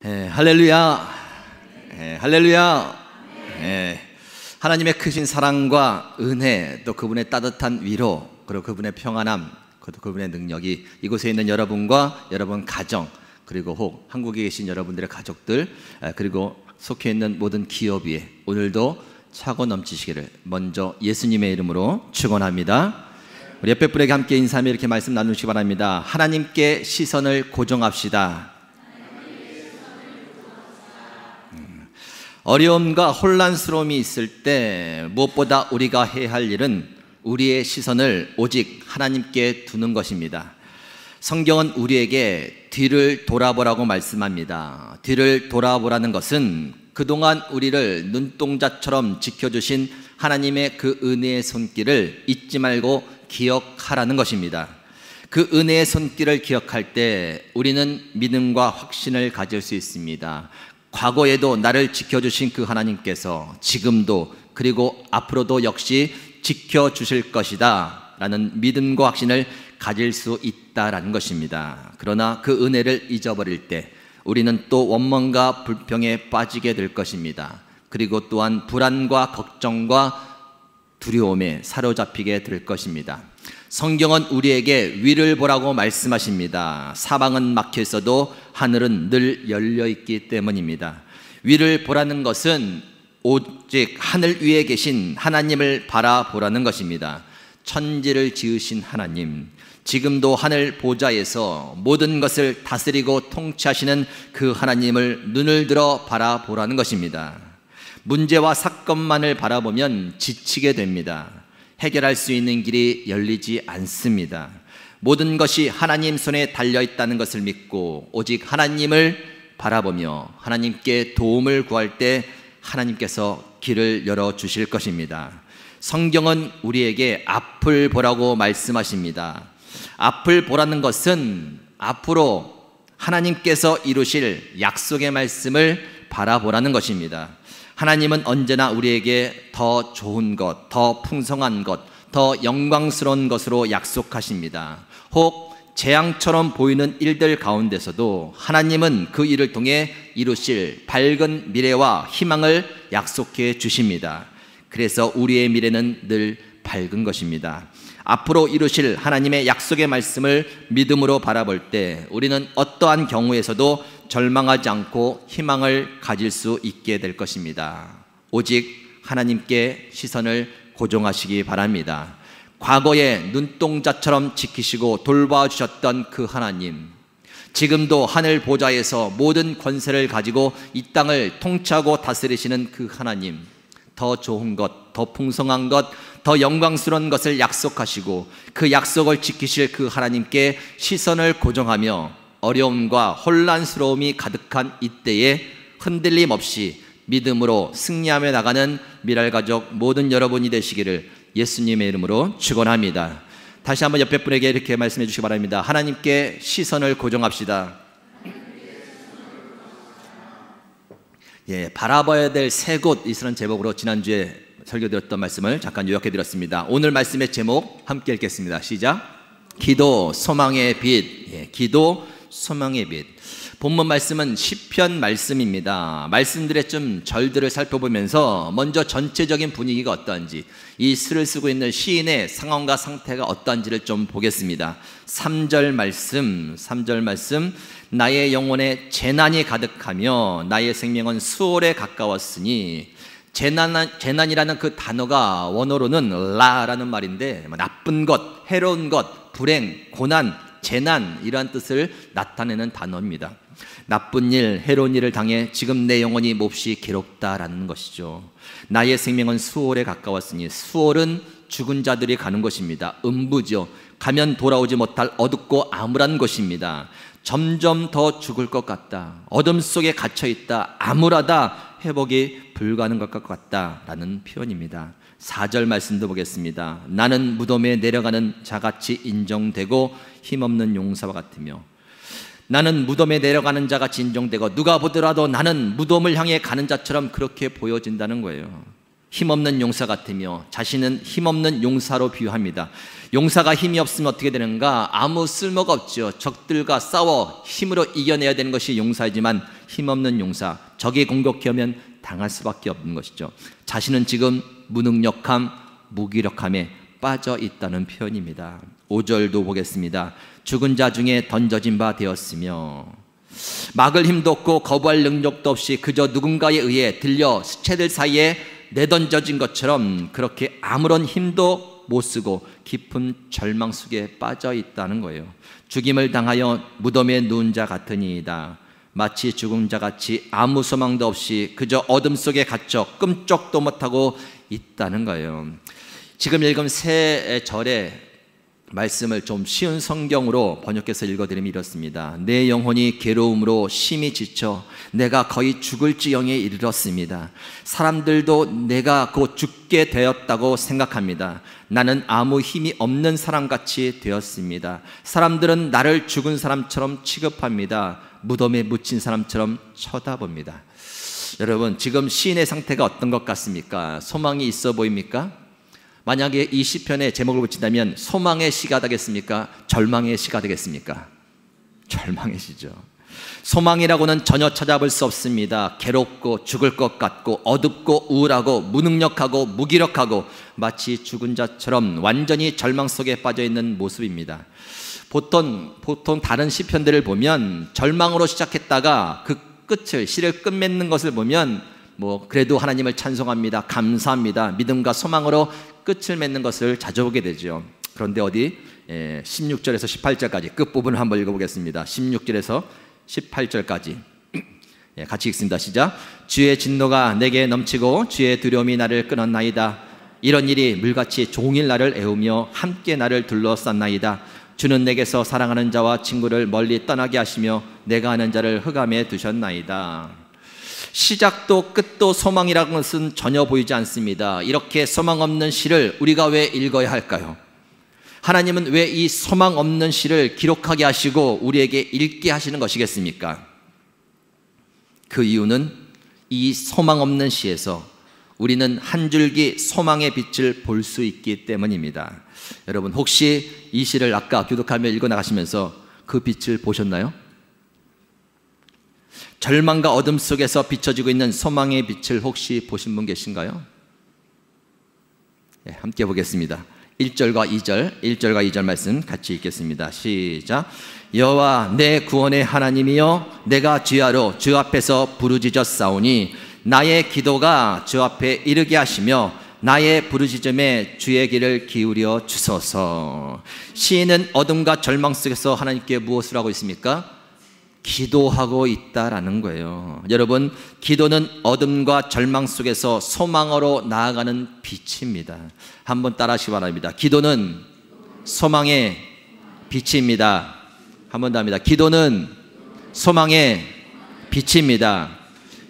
할렐루야. 할렐루야. 하나님의 크신 사랑과 은혜, 또 그분의 따뜻한 위로, 그리고 그분의 평안함, 그리고 그분의 능력이 이곳에 있는 여러분과 여러분 가정, 그리고 혹 한국에 계신 여러분들의 가족들, 그리고 속해 있는 모든 기업 위에 오늘도 차고 넘치시기를 먼저 예수님의 이름으로 축원합니다. 우리 옆에 분에게 함께 인사하며 이렇게 말씀 나누시기 바랍니다. 하나님께 시선을 고정합시다. 어려움과 혼란스러움이 있을 때 무엇보다 우리가 해야 할 일은 우리의 시선을 오직 하나님께 두는 것입니다. 성경은 우리에게 뒤를 돌아보라고 말씀합니다. 뒤를 돌아보라는 것은 그동안 우리를 눈동자처럼 지켜주신 하나님의 그 은혜의 손길을 잊지 말고 기억하라는 것입니다. 그 은혜의 손길을 기억할 때 우리는 믿음과 확신을 가질 수 있습니다. 과거에도 나를 지켜주신 그 하나님께서 지금도 그리고 앞으로도 역시 지켜주실 것이다 라는 믿음과 확신을 가질 수 있다라는 것입니다. 그러나 그 은혜를 잊어버릴 때 우리는 또 원망과 불평에 빠지게 될 것입니다. 그리고 또한 불안과 걱정과 두려움에 사로잡히게 될 것입니다. 성경은 우리에게 위를 보라고 말씀하십니다. 사방은 막혀 있어도 하늘은 늘 열려 있기 때문입니다. 위를 보라는 것은 오직 하늘 위에 계신 하나님을 바라보라는 것입니다. 천지를 지으신 하나님, 지금도 하늘 보좌에서 모든 것을 다스리고 통치하시는 그 하나님을 눈을 들어 바라보라는 것입니다. 문제와 사건만을 바라보면 지치게 됩니다. 해결할 수 있는 길이 열리지 않습니다. 모든 것이 하나님 손에 달려있다는 것을 믿고 오직 하나님을 바라보며 하나님께 도움을 구할 때 하나님께서 길을 열어주실 것입니다. 성경은 우리에게 앞을 보라고 말씀하십니다. 앞을 보라는 것은 앞으로 하나님께서 이루실 약속의 말씀을 바라보라는 것입니다. 하나님은 언제나 우리에게 더 좋은 것, 더 풍성한 것, 더 영광스러운 것으로 약속하십니다. 혹 재앙처럼 보이는 일들 가운데서도 하나님은 그 일을 통해 이루실 밝은 미래와 희망을 약속해 주십니다. 그래서 우리의 미래는 늘 밝은 것입니다. 앞으로 이루실 하나님의 약속의 말씀을 믿음으로 바라볼 때 우리는 어떠한 경우에서도 절망하지 않고 희망을 가질 수 있게 될 것입니다. 오직 하나님께 시선을 고정하시기 바랍니다. 과거에 눈동자처럼 지키시고 돌봐주셨던 그 하나님, 지금도 하늘 보좌에서 모든 권세를 가지고 이 땅을 통치하고 다스리시는 그 하나님, 더 좋은 것, 더 풍성한 것, 더 영광스러운 것을 약속하시고 그 약속을 지키실 그 하나님께 시선을 고정하며 어려움과 혼란스러움이 가득한 이때에 흔들림 없이 믿음으로 승리하며 나가는 미랄가족 모든 여러분이 되시기를 예수님의 이름으로 축원합니다. 다시 한번 옆에 분에게 이렇게 말씀해 주시기 바랍니다. 하나님께 시선을 고정합시다. 바라봐야 될 세 곳 이스라엘 제목으로 지난주에 설교드렸던 말씀을 잠깐 요약해 드렸습니다. 오늘 말씀의 제목 함께 읽겠습니다. 시작. 기도 소망의 빛. 기도 소망의 빛. 본문 말씀은 시편 말씀입니다. 말씀들의 좀 절들을 살펴보면서 먼저 전체적인 분위기가 어떠한지, 이诗를 쓰고 있는 시인의 상황과 상태가 어떠한지를 좀 보겠습니다. 3절 말씀. 나의 영혼에 재난이 가득하며 나의 생명은 수월에 가까웠으니, 재난이라는 그 단어가 원어로는 라라는 말인데 나쁜 것, 해로운 것, 불행, 고난, 재난 이러한 뜻을 나타내는 단어입니다. 나쁜 일, 해로운 일을 당해 지금 내 영혼이 몹시 괴롭다라는 것이죠. 나의 생명은 수월에 가까웠으니, 수월은 죽은 자들이 가는 곳입니다. 음부죠. 가면 돌아오지 못할 어둡고 암울한 곳입니다. 점점 더 죽을 것 같다. 어둠 속에 갇혀있다. 암울하다. 회복이 불가능할 것 같다라는 표현입니다. 4절 말씀도 보겠습니다. 나는 무덤에 내려가는 자같이 인정되고 힘없는 용사와 같으며, 나는 무덤에 내려가는 자같이 인정되고 누가 보더라도 나는 무덤을 향해 가는 자처럼 그렇게 보여진다는 거예요. 힘없는 용사 같으며, 자신은 힘없는 용사로 비유합니다. 용사가 힘이 없으면 어떻게 되는가? 아무 쓸모가 없죠. 적들과 싸워 힘으로 이겨내야 되는 것이 용사이지만 힘없는 용사, 적이 공격해 오면 당할 수밖에 없는 것이죠. 자신은 지금 무능력함, 무기력함에 빠져 있다는 표현입니다. 5절도 보겠습니다. 죽은 자 중에 던져진 바 되었으며, 막을 힘도 없고 거부할 능력도 없이 그저 누군가에 의해 들려 시체들 사이에 내던져진 것처럼 그렇게 아무런 힘도 못 쓰고 깊은 절망 속에 빠져 있다는 거예요. 죽임을 당하여 무덤에 누운 자 같으니이다. 마치 죽은 자 같이 아무 소망도 없이 그저 어둠 속에 갇혀 끔쩍도 못하고 있다는 거예요. 지금 읽은 세 절의 말씀을 좀 쉬운 성경으로 번역해서 읽어드리면 이렇습니다. 내 영혼이 괴로움으로 심히 지쳐 내가 거의 죽을 지경에 이르렀습니다. 사람들도 내가 곧 죽게 되었다고 생각합니다. 나는 아무 힘이 없는 사람같이 되었습니다. 사람들은 나를 죽은 사람처럼 취급합니다. 무덤에 묻힌 사람처럼 쳐다봅니다. 여러분, 지금 시인의 상태가 어떤 것 같습니까? 소망이 있어 보입니까? 만약에 이 시편의 제목을 붙인다면 소망의 시가 되겠습니까? 절망의 시가 되겠습니까? 절망의 시죠. 소망이라고는 전혀 찾아볼 수 없습니다. 괴롭고 죽을 것 같고 어둡고 우울하고 무능력하고 무기력하고 마치 죽은 자처럼 완전히 절망 속에 빠져있는 모습입니다. 보통 다른 시편들을 보면 절망으로 시작했다가 그 끝을, 시를 끝맺는 것을 보면 그래도 하나님을 찬송합니다, 감사합니다, 믿음과 소망으로 끝을 맺는 것을 자주 보게 되죠. 그런데 16절에서 18절까지 끝부분을 한번 읽어보겠습니다. 16절에서 18절까지 같이 읽습니다. 시작. 주의 진노가 내게 넘치고 주의 두려움이 나를 끊었나이다. 이런 일이 물같이 종일 나를 애우며 함께 나를 둘러쌌나이다. 주는 내게서 사랑하는 자와 친구를 멀리 떠나게 하시며 내가 아는 자를 흑암에 두셨나이다. 시작도 끝도 소망이라는 것은 전혀 보이지 않습니다. 이렇게 소망 없는 시를 우리가 왜 읽어야 할까요? 하나님은 왜 이 소망 없는 시를 기록하게 하시고 우리에게 읽게 하시는 것이겠습니까? 그 이유는 이 소망 없는 시에서 우리는 한 줄기 소망의 빛을 볼 수 있기 때문입니다. 여러분, 혹시 이 시를 아까 교독하며 읽어 나가시면서 그 빛을 보셨나요? 절망과 어둠 속에서 비춰지고 있는 소망의 빛을 혹시 보신 분 계신가요? 함께 보겠습니다. 1절과 2절 말씀 같이 읽겠습니다. 시작. 여호와 내 구원의 하나님이여, 내가 주야로 주 앞에서 부르짖었사오니 나의 기도가 주 앞에 이르게 하시며 나의 부르짖음에 주의 귀를 기울여 주소서. 시인은 어둠과 절망 속에서 하나님께 무엇을 하고 있습니까? 기도하고 있다라는 거예요. 여러분, 기도는 어둠과 절망 속에서 소망으로 나아가는 빛입니다. 한번 따라하시기 바랍니다. 기도는 소망의 빛입니다. 한 번 더 합니다. 기도는 소망의 빛입니다.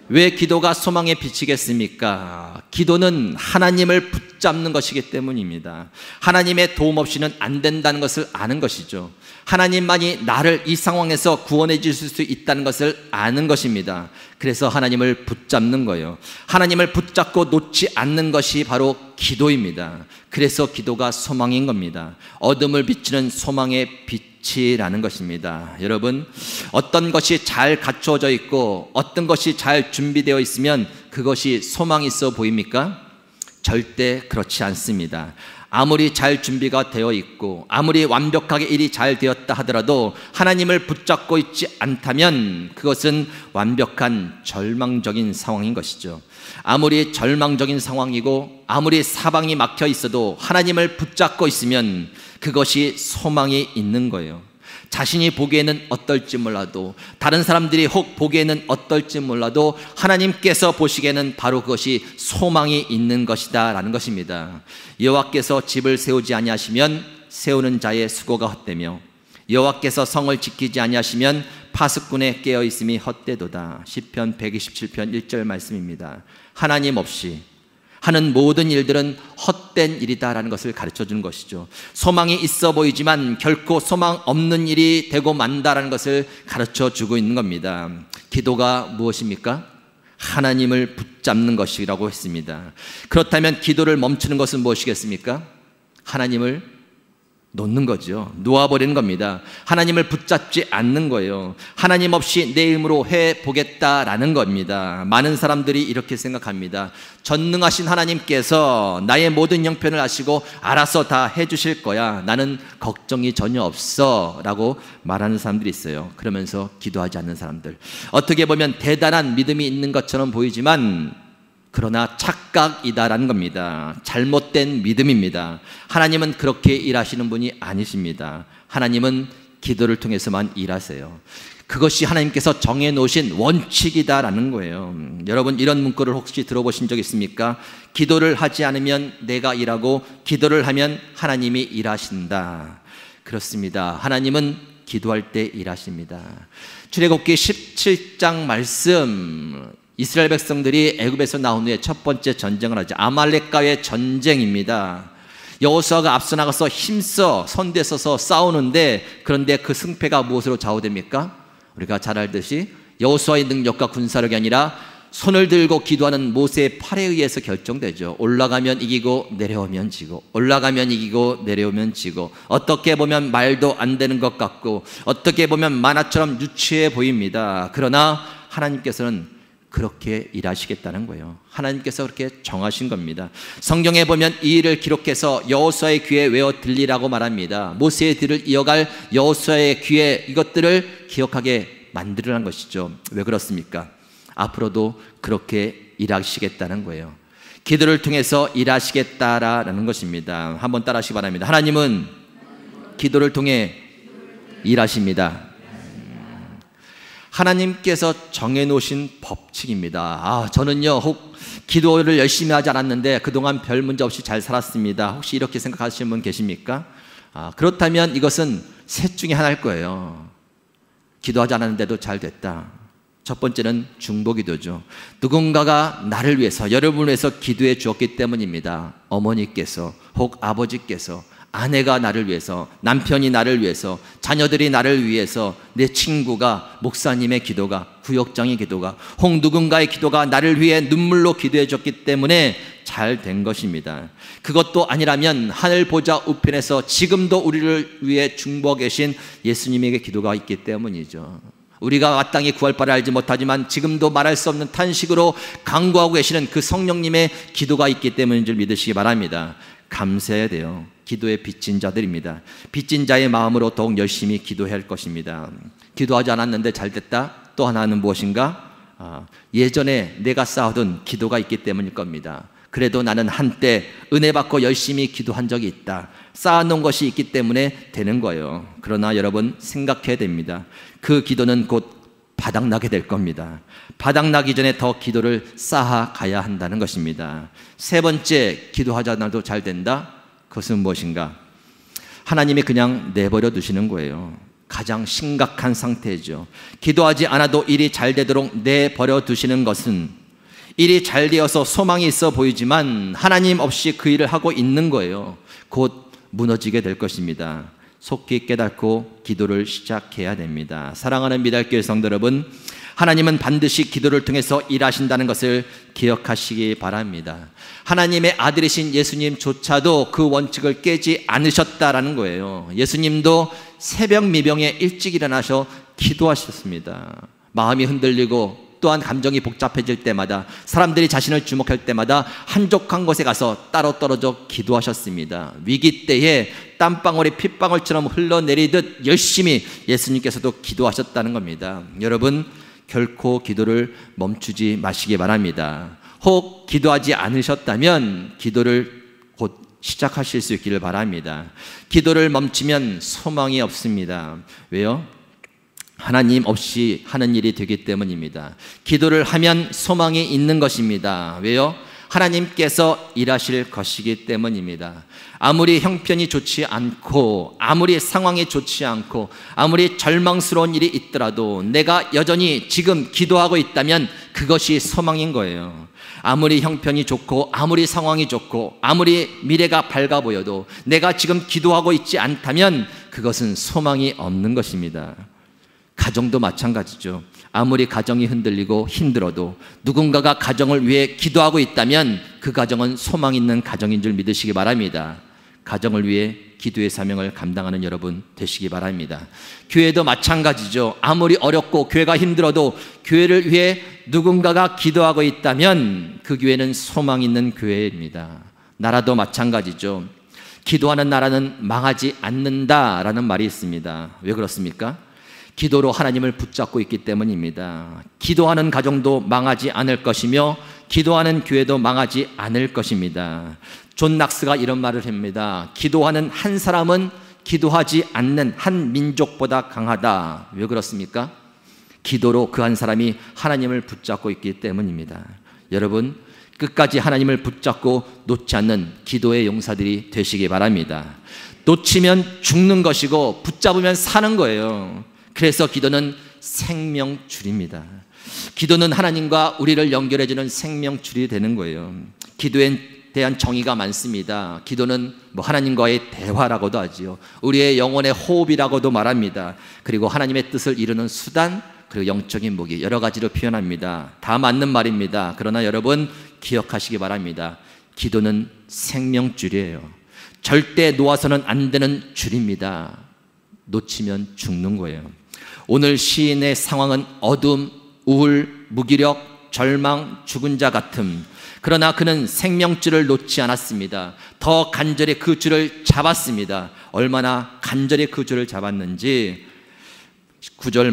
왜 기도가 소망의 빛이겠습니까? 기도는 하나님을 붙잡는 것이기 때문입니다. 하나님의 도움 없이는 안 된다는 것을 아는 것이죠. 하나님만이 나를 이 상황에서 구원해 주실 수 있다는 것을 아는 것입니다. 그래서 하나님을 붙잡는 거예요. 하나님을 붙잡고 놓지 않는 것이 바로 기도입니다. 그래서 기도가 소망인 겁니다. 어둠을 비추는 소망의 빛이라는 것입니다. 여러분, 어떤 것이 잘 갖추어져 있고 어떤 것이 잘 준비되어 있으면 그것이 소망이 있어 보입니까? 절대 그렇지 않습니다. 아무리 잘 준비가 되어 있고 아무리 완벽하게 일이 잘 되었다 하더라도 하나님을 붙잡고 있지 않다면 그것은 완벽한 절망적인 상황인 것이죠. 아무리 절망적인 상황이고 아무리 사방이 막혀 있어도 하나님을 붙잡고 있으면 그것이 소망이 있는 거예요. 자신이 보기에는 어떨지 몰라도, 다른 사람들이 혹 보기에는 어떨지 몰라도 하나님께서 보시기에는 바로 그것이 소망이 있는 것이다 라는 것입니다. 여호와께서 집을 세우지 아니하시면 세우는 자의 수고가 헛되며 여호와께서 성을 지키지 아니하시면 파수꾼의 깨어있음이 헛되도다. 시편 127편 1절 말씀입니다. 하나님 없이 하는 모든 일들은 헛된 일이다라는 것을 가르쳐주는 것이죠. 소망이 있어 보이지만 결코 소망 없는 일이 되고 만다라는 것을 가르쳐주고 있는 겁니다. 기도가 무엇입니까? 하나님을 붙잡는 것이라고 했습니다. 그렇다면 기도를 멈추는 것은 무엇이겠습니까? 하나님을 놓는 거죠. 놓아버리는 겁니다. 하나님을 붙잡지 않는 거예요. 하나님 없이 내 힘으로 해보겠다라는 겁니다. 많은 사람들이 이렇게 생각합니다. 전능하신 하나님께서 나의 모든 형편을 아시고 알아서 다 해주실 거야. 나는 걱정이 전혀 없어 라고 말하는 사람들이 있어요. 그러면서 기도하지 않는 사람들, 어떻게 보면 대단한 믿음이 있는 것처럼 보이지만 그러나 착각이다라는 겁니다. 잘못된 믿음입니다. 하나님은 그렇게 일하시는 분이 아니십니다. 하나님은 기도를 통해서만 일하세요. 그것이 하나님께서 정해놓으신 원칙이다라는 거예요. 여러분, 이런 문구를 혹시 들어보신 적 있습니까? 기도를 하지 않으면 내가 일하고 기도를 하면 하나님이 일하신다. 그렇습니다. 하나님은 기도할 때 일하십니다. 출애굽기 17장 말씀, 이스라엘 백성들이 애굽에서 나온 후에 첫 번째 전쟁을 하죠. 아말렉과의 전쟁입니다. 여호수아가 앞서 나가서 힘써 선대에 서서 싸우는데, 그런데 그 승패가 무엇으로 좌우됩니까? 우리가 잘 알듯이 여호수아의 능력과 군사력이 아니라 손을 들고 기도하는 모세의 팔에 의해서 결정되죠. 올라가면 이기고 내려오면 지고, 올라가면 이기고 내려오면 지고, 어떻게 보면 말도 안 되는 것 같고 어떻게 보면 만화처럼 유치해 보입니다. 그러나 하나님께서는 그렇게 일하시겠다는 거예요. 하나님께서 그렇게 정하신 겁니다. 성경에 보면 이 일을 기록해서 여호수아의 귀에 외워 들리라고 말합니다. 모세의 뒤를 이어갈 여호수아의 귀에 이것들을 기억하게 만들으라는 것이죠. 왜 그렇습니까? 앞으로도 그렇게 일하시겠다는 거예요. 기도를 통해서 일하시겠다라는 것입니다. 한번 따라하시기 바랍니다. 하나님은 기도를 통해 일하십니다. 하나님께서 정해놓으신 법칙입니다. 저는요, 혹 기도를 열심히 하지 않았는데 그동안 별 문제 없이 잘 살았습니다. 혹시 이렇게 생각하시는 분 계십니까? 그렇다면 이것은 셋 중에 하나일 거예요. 기도하지 않았는데도 잘 됐다. 첫 번째는 중보기도죠. 누군가가 나를 위해서, 여러분을 위해서 기도해 주었기 때문입니다. 어머니께서, 혹 아버지께서, 아내가 나를 위해서, 남편이 나를 위해서, 자녀들이 나를 위해서, 내 친구가, 목사님의 기도가, 구역장의 기도가, 혹 누군가의 기도가 나를 위해 눈물로 기도해 줬기 때문에 잘 된 것입니다. 그것도 아니라면 하늘 보좌 우편에서 지금도 우리를 위해 중보하고 계신 예수님에게 기도가 있기 때문이죠. 우리가 마땅히 구할 바를 알지 못하지만 지금도 말할 수 없는 탄식으로 간구하고 계시는 그 성령님의 기도가 있기 때문인 줄 믿으시기 바랍니다. 감사해야 돼요. 기도에 빚진 자들입니다. 빚진 자의 마음으로 더욱 열심히 기도해야 할 것입니다. 기도하지 않았는데 잘 됐다? 또 하나는 무엇인가? 예전에 내가 쌓아둔 기도가 있기 때문일 겁니다. 그래도 나는 한때 은혜 받고 열심히 기도한 적이 있다. 쌓아놓은 것이 있기 때문에 되는 거예요. 그러나 여러분, 생각해야 됩니다. 그 기도는 곧 바닥나게 될 겁니다. 바닥나기 전에 더 기도를 쌓아가야 한다는 것입니다. 세 번째, 기도하지 않아도 잘 된다? 그것은 무엇인가? 하나님이 그냥 내버려 두시는 거예요. 가장 심각한 상태죠. 기도하지 않아도 일이 잘 되도록 내버려 두시는 것은 일이 잘 되어서 소망이 있어 보이지만 하나님 없이 그 일을 하고 있는 거예요. 곧 무너지게 될 것입니다. 속히 깨닫고 기도를 시작해야 됩니다. 사랑하는 미달교회 성도 여러분, 하나님은 반드시 기도를 통해서 일하신다는 것을 기억하시기 바랍니다. 하나님의 아들이신 예수님조차도 그 원칙을 깨지 않으셨다라는 거예요. 예수님도 새벽 미명에 일찍 일어나셔 기도하셨습니다. 마음이 흔들리고 또한 감정이 복잡해질 때마다, 사람들이 자신을 주목할 때마다 한적한 곳에 가서 따로 떨어져 기도하셨습니다. 위기 때에 땀방울이 핏방울처럼 흘러내리듯 열심히 예수님께서도 기도하셨다는 겁니다. 여러분, 결코 기도를 멈추지 마시기 바랍니다. 혹 기도하지 않으셨다면 기도를 곧 시작하실 수 있기를 바랍니다. 기도를 멈추면 소망이 없습니다. 왜요? 하나님 없이 하는 일이 되기 때문입니다. 기도를 하면 소망이 있는 것입니다. 왜요? 하나님께서 일하실 것이기 때문입니다. 아무리 형편이 좋지 않고, 아무리 상황이 좋지 않고, 아무리 절망스러운 일이 있더라도 내가 여전히 지금 기도하고 있다면 그것이 소망인 거예요. 아무리 형편이 좋고, 아무리 상황이 좋고, 아무리 미래가 밝아 보여도 내가 지금 기도하고 있지 않다면 그것은 소망이 없는 것입니다. 가정도 마찬가지죠. 아무리 가정이 흔들리고 힘들어도 누군가가 가정을 위해 기도하고 있다면 그 가정은 소망 있는 가정인 줄 믿으시기 바랍니다. 가정을 위해 기도의 사명을 감당하는 여러분 되시기 바랍니다. 교회도 마찬가지죠. 아무리 어렵고 교회가 힘들어도 교회를 위해 누군가가 기도하고 있다면 그 교회는 소망 있는 교회입니다. 나라도 마찬가지죠. 기도하는 나라는 망하지 않는다라는 말이 있습니다. 왜 그렇습니까? 기도로 하나님을 붙잡고 있기 때문입니다. 기도하는 가정도 망하지 않을 것이며 기도하는 교회도 망하지 않을 것입니다. 존 낙스가 이런 말을 합니다. 기도하는 한 사람은 기도하지 않는 한 민족보다 강하다. 왜 그렇습니까? 기도로 그 한 사람이 하나님을 붙잡고 있기 때문입니다. 여러분, 끝까지 하나님을 붙잡고 놓지 않는 기도의 용사들이 되시기 바랍니다. 놓치면 죽는 것이고 붙잡으면 사는 거예요. 그래서 기도는 생명줄입니다. 기도는 하나님과 우리를 연결해주는 생명줄이 되는 거예요. 기도에 대한 정의가 많습니다. 기도는 하나님과의 대화라고도 하지요. 우리의 영혼의 호흡이라고도 말합니다. 그리고 하나님의 뜻을 이루는 수단, 그리고 영적인 무기, 여러 가지로 표현합니다. 다 맞는 말입니다. 그러나 여러분 기억하시기 바랍니다. 기도는 생명줄이에요. 절대 놓아서는 안 되는 줄입니다. 놓치면 죽는 거예요. 오늘 시인의 상황은 어둠, 우울, 무기력, 절망, 죽은 자 같음. 그러나 그는 생명줄을 놓지 않았습니다. 더 간절히 그 줄을 잡았습니다. 얼마나 간절히 그 줄을 잡았는지 9절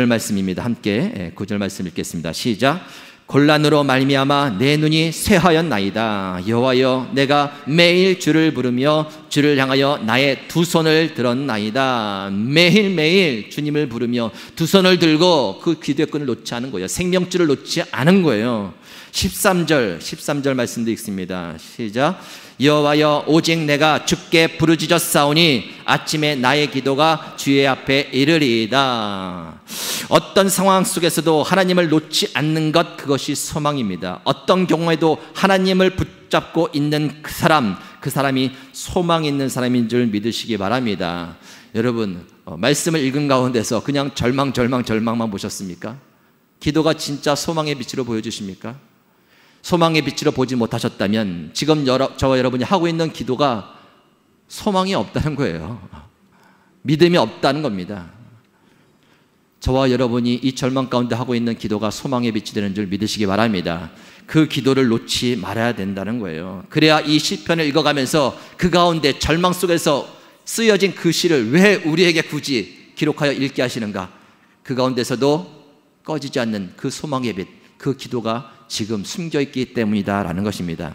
말씀입니다. 함께 9절 말씀 읽겠습니다. 시작. 곤란으로 말미암아 내 눈이 쇠하였나이다. 여호와여, 내가 매일 주를 부르며 주를 향하여 나의 두 손을 들었나이다. 매일매일 주님을 부르며 두 손을 들고 그 기도의 끈을 놓지 않은 거예요. 생명줄을 놓지 않은 거예요. 13절 말씀도 읽습니다. 시작. 여호와여, 오직 내가 주께 부르짖었사오니 아침에 나의 기도가 주의 앞에 이르리이다. 어떤 상황 속에서도 하나님을 놓지 않는 것, 그것이 소망입니다. 어떤 경우에도 하나님을 붙잡고 있는 그 사람이 소망 있는 사람인 줄 믿으시기 바랍니다. 여러분, 말씀을 읽은 가운데서 그냥 절망만 보셨습니까? 기도가 진짜 소망의 빛으로 보여주십니까? 소망의 빛으로 보지 못하셨다면 지금 저와 여러분이 하고 있는 기도가 소망이 없다는 거예요. 믿음이 없다는 겁니다. 저와 여러분이 이 절망 가운데 하고 있는 기도가 소망의 빛이 되는 줄 믿으시기 바랍니다. 그 기도를 놓지 말아야 된다는 거예요. 그래야 이 시편을 읽어가면서 그 가운데 절망 속에서 쓰여진 그 시를 왜 우리에게 굳이 기록하여 읽게 하시는가? 그 가운데서도 꺼지지 않는 그 소망의 빛, 그 기도가 지금 숨겨있기 때문이다라는 것입니다.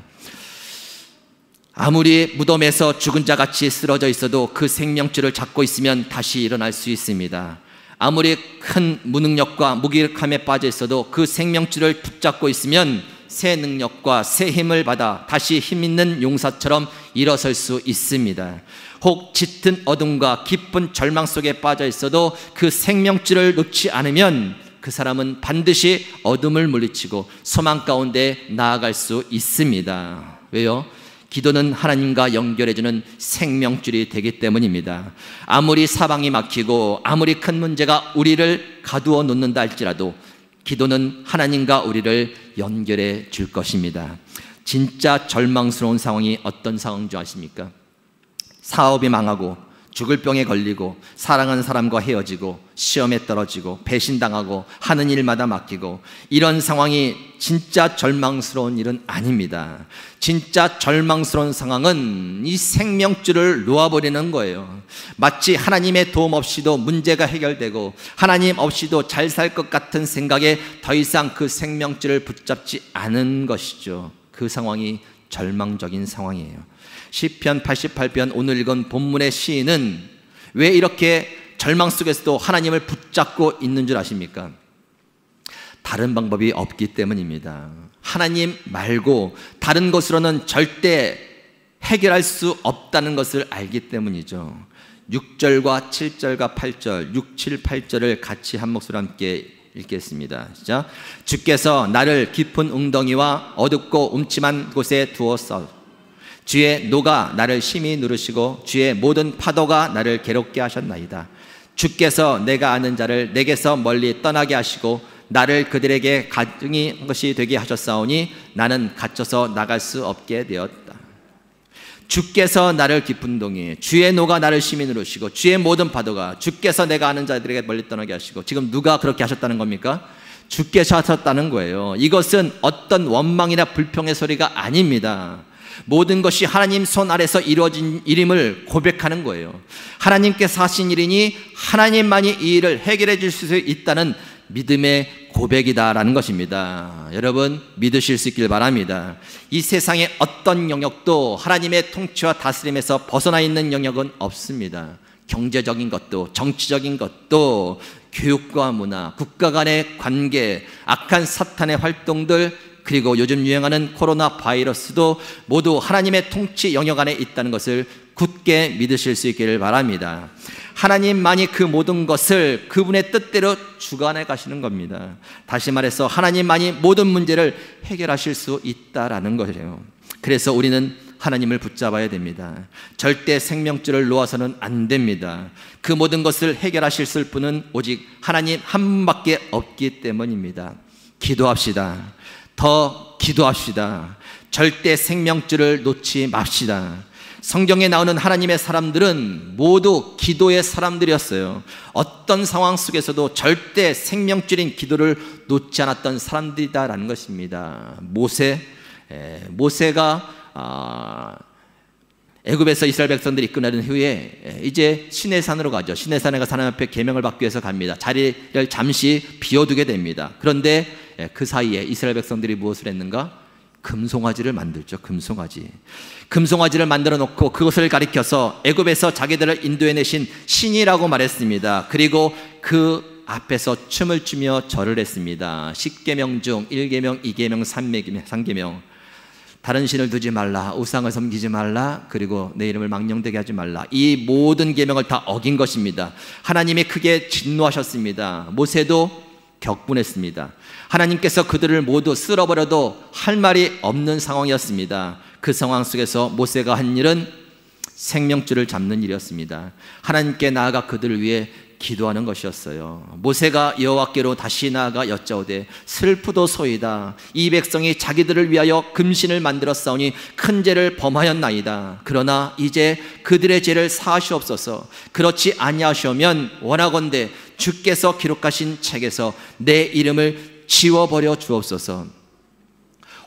아무리 무덤에서 죽은 자같이 쓰러져 있어도 그 생명줄을 잡고 있으면 다시 일어날 수 있습니다. 아무리 큰 무능력과 무기력함에 빠져 있어도 그 생명줄을 붙잡고 있으면 새 능력과 새 힘을 받아 다시 힘있는 용사처럼 일어설 수 있습니다. 혹 짙은 어둠과 깊은 절망 속에 빠져 있어도 그 생명줄을 놓지 않으면 그 사람은 반드시 어둠을 물리치고 소망 가운데 나아갈 수 있습니다. 왜요? 기도는 하나님과 연결해주는 생명줄이 되기 때문입니다. 아무리 사방이 막히고 아무리 큰 문제가 우리를 가두어 놓는다 할지라도 기도는 하나님과 우리를 연결해 줄 것입니다. 진짜 절망스러운 상황이 어떤 상황인 줄 아십니까? 사업이 망하고 죽을 병에 걸리고 사랑하는 사람과 헤어지고 시험에 떨어지고 배신당하고 하는 일마다 맡기고, 이런 상황이 진짜 절망스러운 일은 아닙니다. 진짜 절망스러운 상황은 이 생명줄을 놓아버리는 거예요. 마치 하나님의 도움 없이도 문제가 해결되고 하나님 없이도 잘 살 것 같은 생각에 더 이상 그 생명줄을 붙잡지 않은 것이죠. 그 상황이 절망적인 상황이에요. 시편 88편 오늘 읽은 본문의 시인은 왜 이렇게 절망 속에서도 하나님을 붙잡고 있는 줄 아십니까? 다른 방법이 없기 때문입니다. 하나님 말고 다른 것으로는 절대 해결할 수 없다는 것을 알기 때문이죠. 6절과 7절과 8절, 6, 7, 8절을 같이 한 목소리로 함께 읽겠습니다. 시작. 주께서 나를 깊은 웅덩이와 어둡고 음침한 곳에 두었어. 주의 노가 나를 심히 누르시고 주의 모든 파도가 나를 괴롭게 하셨나이다. 주께서 내가 아는 자를 내게서 멀리 떠나게 하시고 나를 그들에게 가증이 것이 되게 하셨사오니 나는 갇혀서 나갈 수 없게 되었다. 주께서 나를 깊은 동이, 주의 노가 나를 심히 누르시고 주의 모든 파도가 주께서 내가 아는 자들에게 멀리 떠나게 하시고. 지금 누가 그렇게 하셨다는 겁니까? 주께서 하셨다는 거예요. 이것은 어떤 원망이나 불평의 소리가 아닙니다. 모든 것이 하나님 손 아래서 이루어진 일임을 고백하는 거예요. 하나님께서 하신 일이니 하나님만이 이 일을 해결해 줄 수 있다는 믿음의 고백이다라는 것입니다. 여러분, 믿으실 수 있길 바랍니다. 이 세상의 어떤 영역도 하나님의 통치와 다스림에서 벗어나 있는 영역은 없습니다. 경제적인 것도, 정치적인 것도, 교육과 문화, 국가 간의 관계, 악한 사탄의 활동들, 그리고 요즘 유행하는 코로나 바이러스도 모두 하나님의 통치 영역 안에 있다는 것을 굳게 믿으실 수 있기를 바랍니다. 하나님만이 그 모든 것을 그분의 뜻대로 주관해 가시는 겁니다. 다시 말해서 하나님만이 모든 문제를 해결하실 수 있다라는 거예요. 그래서 우리는 하나님을 붙잡아야 됩니다. 절대 생명줄을 놓아서는 안 됩니다. 그 모든 것을 해결하실 분은 오직 하나님 한 분밖에 없기 때문입니다. 기도합시다. 더 기도합시다. 절대 생명줄을 놓지 맙시다. 성경에 나오는 하나님의 사람들은 모두 기도의 사람들이었어요. 어떤 상황 속에서도 절대 생명줄인 기도를 놓지 않았던 사람들이다라는 것입니다. 모세가 애굽에서 이스라엘 백성들이 이끌어낸 후에 이제 시내산으로 가죠. 시내산에 가서 하나님 앞에 계명을 받기 위해서 갑니다. 자리를 잠시 비워두게 됩니다. 그런데 그 사이에 이스라엘 백성들이 무엇을 했는가? 금송아지를 만들죠. 금송아지를 만들어 놓고 그것을 가리켜서 애굽에서 자기들을 인도해내신 신이라고 말했습니다. 그리고 그 앞에서 춤을 추며 절을 했습니다. 10계명 중 1계명, 2계명, 3계명. 다른 신을 두지 말라, 우상을 섬기지 말라, 그리고 내 이름을 망령되게 하지 말라. 이 모든 계명을 다 어긴 것입니다. 하나님이 크게 진노하셨습니다. 모세도 격분했습니다. 하나님께서 그들을 모두 쓸어버려도 할 말이 없는 상황이었습니다. 그 상황 속에서 모세가 한 일은 생명줄을 잡는 일이었습니다. 하나님께 나아가 그들을 위해 기도하는 것이었어요. 모세가 여호와께로 다시 나아가 여짜오되 슬프도소이다. 이 백성이 자기들을 위하여 금신을 만들어 싸우니 큰 죄를 범하였나이다. 그러나 이제 그들의 죄를 사하시옵소서. 그렇지 아니하시오면 원하건대 주께서 기록하신 책에서 내 이름을 지워버려 주옵소서.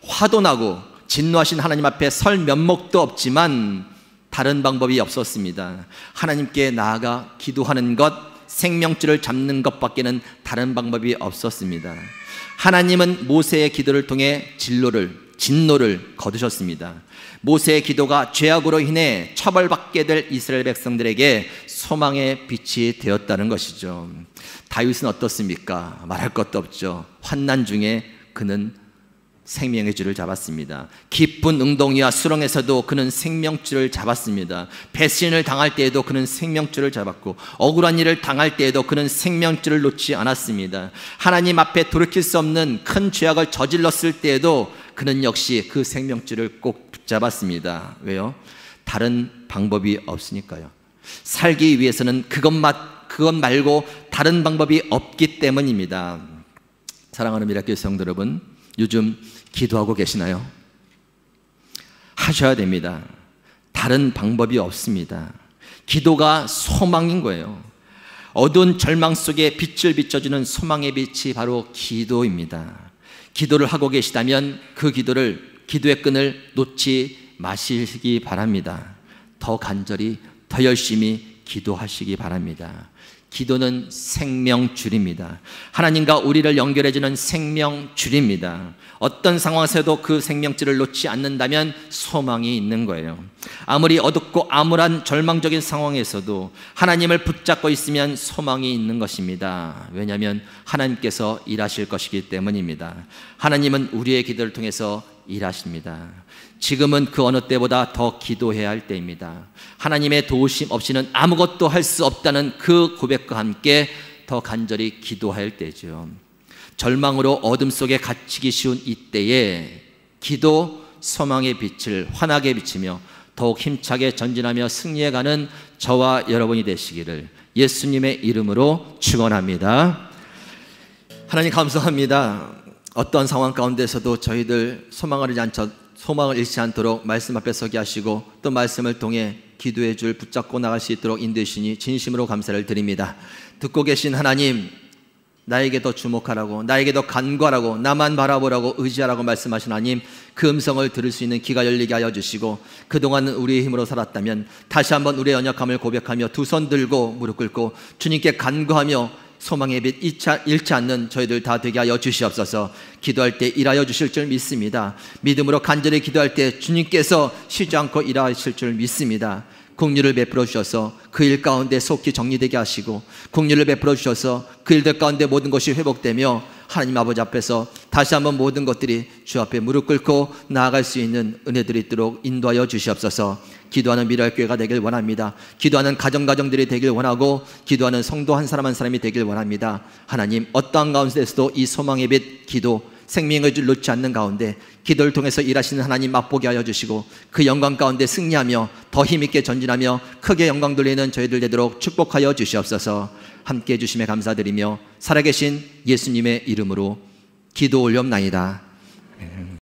화도 나고 진노하신 하나님 앞에 설 면목도 없지만 다른 방법이 없었습니다. 하나님께 나아가 기도하는 것, 생명줄을 잡는 것밖에는 다른 방법이 없었습니다. 하나님은 모세의 기도를 통해 진노를 거두셨습니다. 모세의 기도가 죄악으로 인해 처벌받게 될 이스라엘 백성들에게 소망의 빛이 되었다는 것이죠. 다윗은 어떻습니까? 말할 것도 없죠. 환난 중에 그는 생명의 줄을 잡았습니다. 깊은 응동이와 수렁에서도 그는 생명줄을 잡았습니다. 배신을 당할 때에도 그는 생명줄을 잡았고 억울한 일을 당할 때에도 그는 생명줄을 놓지 않았습니다. 하나님 앞에 돌이킬 수 없는 큰 죄악을 저질렀을 때에도 그는 역시 그 생명줄을 꼭 붙잡았습니다. 왜요? 다른 방법이 없으니까요. 살기 위해서는 그것 말고 다른 방법이 없기 때문입니다. 사랑하는 미라클 성도 여러분, 요즘 기도하고 계시나요? 하셔야 됩니다. 다른 방법이 없습니다. 기도가 소망인 거예요. 어두운 절망 속에 빛을 비춰주는 소망의 빛이 바로 기도입니다. 기도를 하고 계시다면 그 기도의 끈을 놓지 마시기 바랍니다. 더 간절히, 더 열심히 기도하시기 바랍니다. 기도는 생명줄입니다. 하나님과 우리를 연결해주는 생명줄입니다. 어떤 상황에서도 그 생명줄을 놓지 않는다면 소망이 있는 거예요. 아무리 어둡고 암울한 절망적인 상황에서도 하나님을 붙잡고 있으면 소망이 있는 것입니다. 왜냐하면 하나님께서 일하실 것이기 때문입니다. 하나님은 우리의 기도를 통해서 일하십니다. 지금은 그 어느 때보다 더 기도해야 할 때입니다. 하나님의 도우심 없이는 아무것도 할 수 없다는 그 고백과 함께 더 간절히 기도해야 할 때죠. 절망으로 어둠 속에 갇히기 쉬운 이때에 기도, 소망의 빛을 환하게 비치며 더욱 힘차게 전진하며 승리해가는 저와 여러분이 되시기를 예수님의 이름으로 축원합니다. 하나님 감사합니다. 어떤 상황 가운데서도 저희들 소망을 소망을 잃지 않도록 말씀 앞에 서게 하시고 또 말씀을 통해 기도의 줄 붙잡고 나갈 수 있도록 인도해주시니 진심으로 감사를 드립니다. 듣고 계신 하나님, 나에게 더 주목하라고, 나에게 더 간구하라고, 나만 바라보라고 의지하라고 말씀하신 하나님, 그 음성을 들을 수 있는 귀가 열리게 하여 주시고 그동안은 우리의 힘으로 살았다면 다시 한번 우리의 연약함을 고백하며 두 손 들고 무릎 꿇고 주님께 간구하며 소망의 빛 잃지 않는 저희들 다 되게 하여 주시옵소서. 기도할 때 일하여 주실 줄 믿습니다. 믿음으로 간절히 기도할 때 주님께서 쉬지 않고 일하실 줄 믿습니다. 긍휼을 베풀어 주셔서 그 일 가운데 속히 정리되게 하시고 긍휼을 베풀어 주셔서 그 일들 가운데 모든 것이 회복되며 하나님 아버지 앞에서 다시 한번 모든 것들이 주 앞에 무릎 꿇고 나아갈 수 있는 은혜들이 있도록 인도하여 주시옵소서. 기도하는 미랄교회가 되길 원합니다. 기도하는 가정들이 되길 원하고 기도하는 성도 한 사람 한 사람이 되길 원합니다. 하나님, 어떠한 가운데서도 이 소망의 빛 기도 생명의 줄 놓지 않는 가운데 기도를 통해서 일하시는 하나님 맛보게 하여 주시고 그 영광 가운데 승리하며 더 힘있게 전진하며 크게 영광 돌리는 저희들 되도록 축복하여 주시옵소서. 함께해 주심에 감사드리며 살아계신 예수님의 이름으로 기도 올려옵나이다.